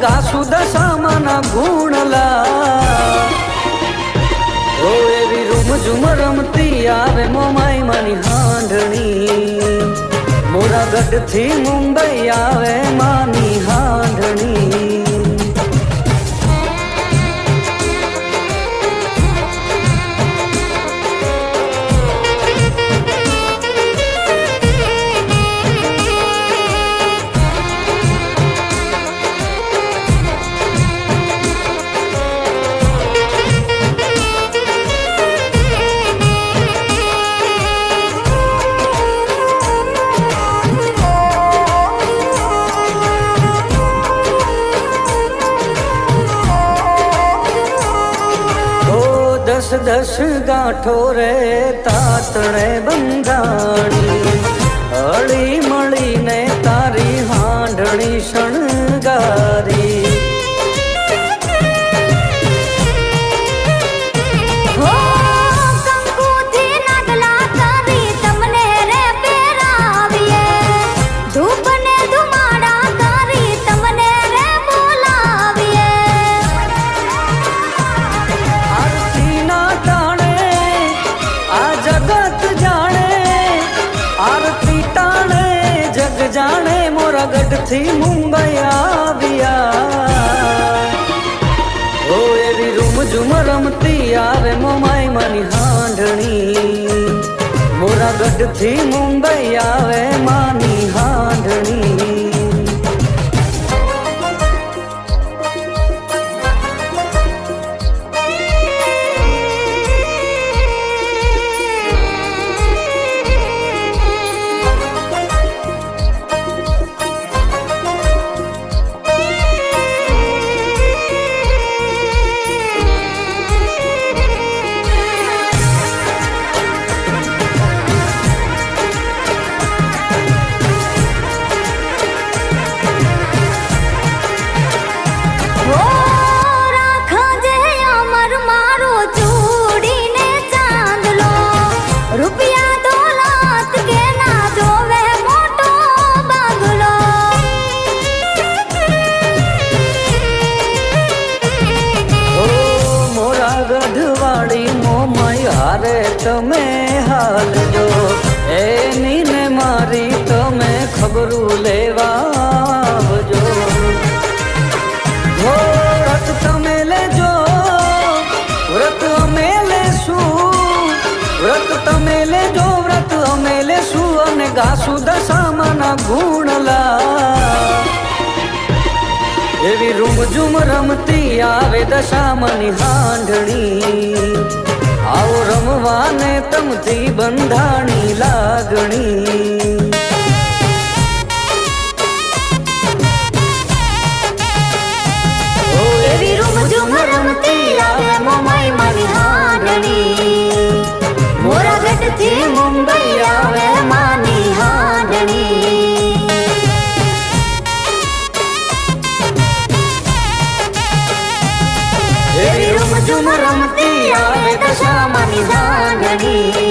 ગાસુ દશામાના ગુણલા ઓ એવી રૂમ ઝુમ રમતી આવે મોમાઈ માની હાંડણી મોરા ગઢથી મુંબઈ આવે માની હાંડણી दस दस गांठो रे तातणे बंधाणी अड़ी मड़ी ने तारी हांडणी शणगारी जाने मोरा गढ़ थी मुंबई आविया ओ एवी रूम झुम रमती आवे मोमाई मानी हांडणी मोरा गढ़ थी मुंबई आवे मानी हांडणी हारे तमे हाल जो एनी ने मारी तमे खबरू लेवा जो व्रत तमे ले जो व्रत अमे लेसु व्रत तमे ले जो व्रत अमे लेसु अने गासु दशामाना गुणला एवी रूम झुम रमती आवे दशामानी हांडणी आओ रमवाने तमथी बंधाणी लागणी ओ एवी रूम झुम रमती आवे मोमाई मानी हांडणी मोरा गढ़थी मुंबई आवे मानी हांडणी एवी रूम झुम रमती आवे दशामानी हांडणी